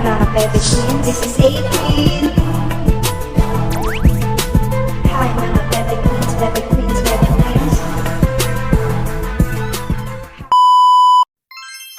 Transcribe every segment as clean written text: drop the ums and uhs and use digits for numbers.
mga bebe queen, this is 18. Hi mga bebe queens, bebe queens, bebe queens.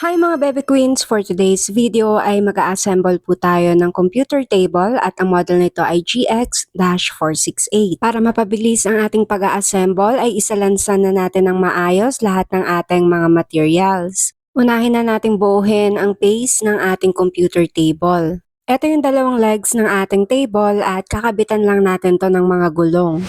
Hi mga Bebe Queens! For today's video ay mag-a-assemble po tayo ng computer table at ang model nito ay GX-468. Para mapabilis ang ating pag-a-assemble ay isalansan na natin ng maayos lahat ng ating mga materials. Unahin na nating buuhin ang base ng ating computer table. Ito yung dalawang legs ng ating table at kakabitan lang natin to ng mga gulong.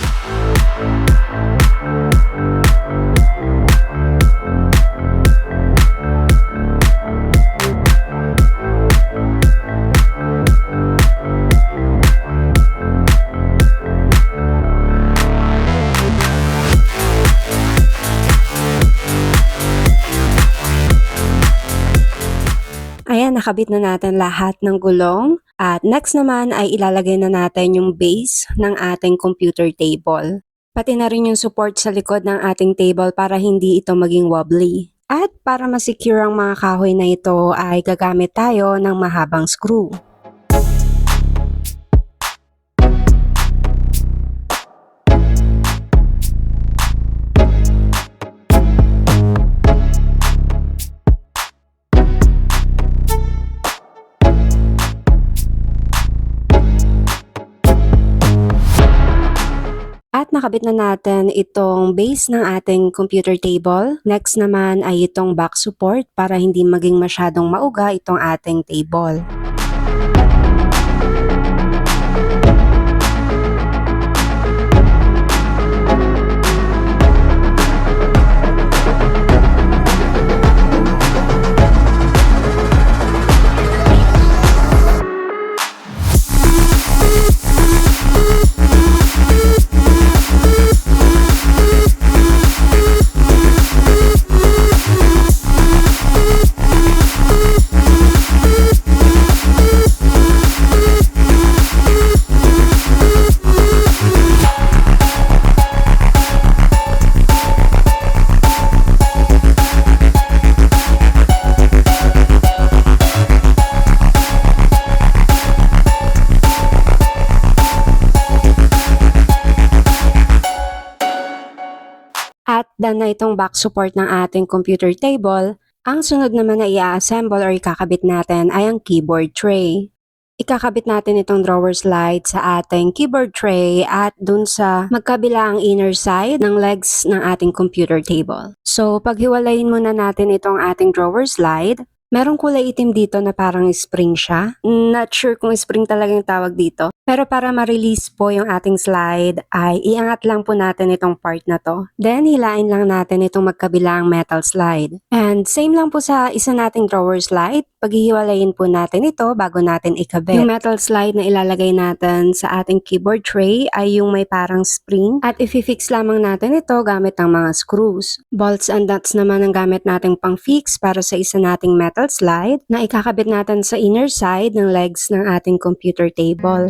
Ayan, nakabit na natin lahat ng gulong. At next naman ay ilalagay na natin yung base ng ating computer table. Pati na rin yung support sa likod ng ating table para hindi ito maging wobbly. At para masecure ang mga kahoy na ito ay gagamit tayo ng mahabang screw. At nakabit na natin itong base ng ating computer table. Next naman ay itong back support para hindi maging masyadong mauga itong ating table. At done na itong back support ng ating computer table, ang sunod naman na i-assemble or ikakabit natin ay ang keyboard tray. Ikakabit natin itong drawer slide sa ating keyboard tray at dun sa magkabila ang inner side ng legs ng ating computer table. So paghiwalayin muna natin itong ating drawer slide. Merong kulay itim dito na parang spring siya. Not sure kung spring talaga yung tawag dito. Pero para ma-release po yung ating slide ay iangat lang po natin itong part na to. Then hilain lang natin itong magkabilang metal slide. And same lang po sa isa nating drawer slide. Paghihiwalayin po natin ito bago natin ikabit. Yung metal slide na ilalagay natin sa ating keyboard tray ay yung may parang spring. At i-fix lamang natin ito gamit ang mga screws. Bolts and nuts naman ang gamit nating pang-fix para sa isa nating metal slide na ikakabit natin sa inner side ng legs ng ating computer table.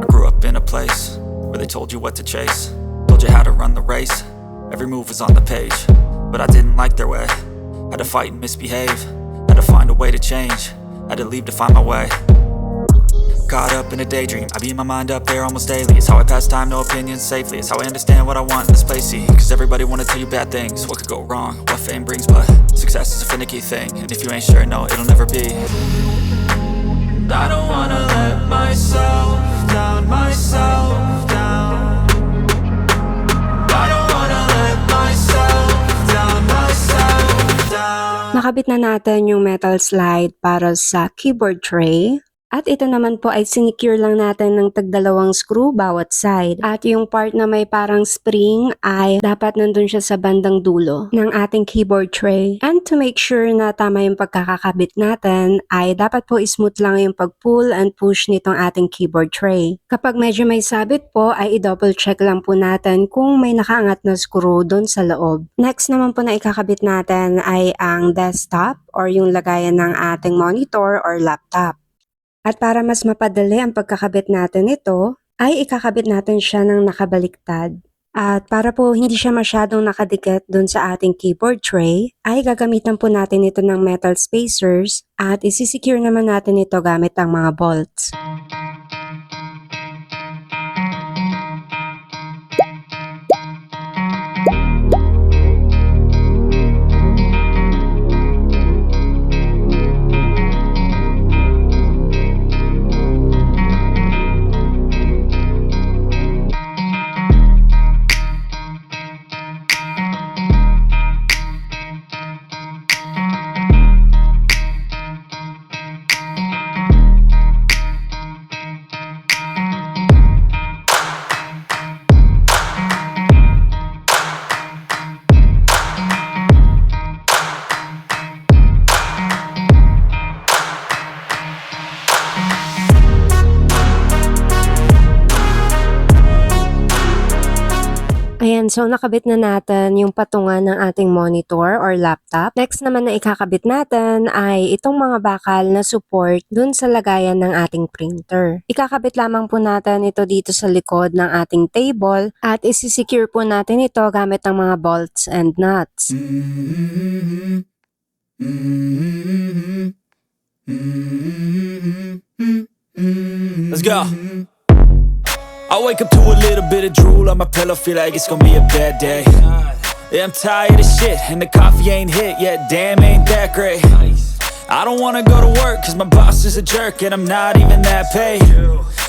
I grew up in a place where they told you what to chase, told you how to run the race, every move was on the page, but I didn't like their way, had to fight and misbehave, had to find a way to change, had to leave to find my way. Caught up in a daydream, I beat my mind up there almost daily. It's how I pass time, no opinions safely. It's how I understand what I want in this place, see. Cause everybody wanna tell you bad things, what could go wrong, what fame brings. But success is a finicky thing, and if you ain't sure, no, it'll never be. And I don't wanna let myself down, myself down. I don't wanna let myself down, myself down. Nakabit na natin yung metal slide para sa keyboard tray. At ito naman po ay sinicure lang natin ng tagdalawang screw bawat side. At yung part na may parang spring ay dapat nandun siya sa bandang dulo ng ating keyboard tray. And to make sure na tama yung pagkakakabit natin ay dapat po smooth lang yung pag-pull and push nitong ating keyboard tray. Kapag medyo may sabit po ay i-double check lang po natin kung may nakaangat na screw dun sa loob. Next naman po na ikakabit natin ay ang desktop or yung lagayan ng ating monitor or laptop. At para mas mapadali ang pagkakabit natin ito, ay ikakabit natin siya ng nakabaliktad. At para po hindi siya masyadong nakadikit dun sa ating keyboard tray, ay gagamitan po natin ito ng metal spacers at isisecure naman natin ito gamit ang mga bolts. Ayan, so nakabit na natin yung patungan ng ating monitor or laptop. Next naman na ikakabit natin ay itong mga bakal na support dun sa lagayan ng ating printer. Ikakabit lamang po natin ito dito sa likod ng ating table at isisecure po natin ito gamit ang mga bolts and nuts. Let's go. I wake up to a little bit of drool on my pillow, feel like it's gonna be a bad day. Yeah, I'm tired of shit, and the coffee ain't hit yet, damn, ain't that great. I don't wanna go to work, cause my boss is a jerk, and I'm not even that paid.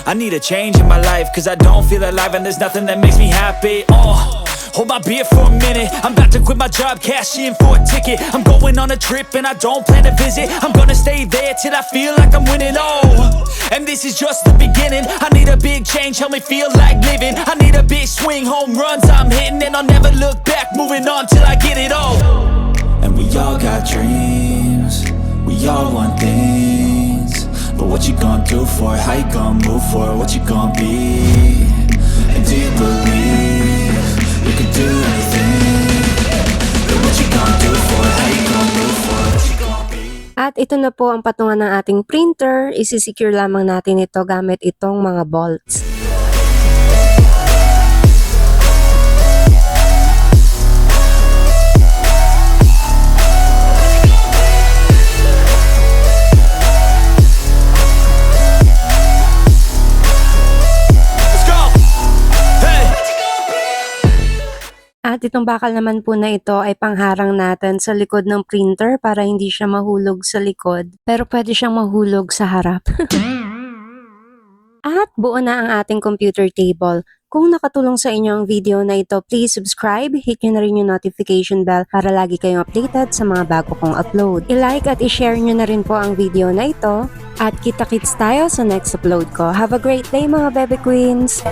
I need a change in my life, cause I don't feel alive, and there's nothing that makes me happy. Hold my beer for a minute, I'm about to quit my job, cash in for a ticket. I'm going on a trip and I don't plan to visit. I'm gonna stay there till I feel like I'm winning, and this is just the beginning. I need a big change, help me feel like living. I need a big swing, home runs I'm hitting, and I'll never look back, moving on till I get it all. And we all got dreams, we all want things, but what you gonna do for it? How you gonna move for it? What you gonna be? And do you believe you can do anything? But what you gonna do for it? How you gonna move for it? What you gonna be? At ito na po ang patungan ng ating printer. Isisecure lamang natin ito gamit itong mga bolts. At itong bakal naman po na ito ay pangharang natin sa likod ng printer para hindi siya mahulog sa likod. Pero pwede siyang mahulog sa harap. At buo na ang ating computer table. Kung nakatulong sa inyo ang video na ito, please subscribe, hit nyo na rin yung notification bell para lagi kayong updated sa mga bago kong upload. I-like at i-share nyo na rin po ang video na ito. At kita-kits tayo sa next upload ko. Have a great day mga Bebe Queens!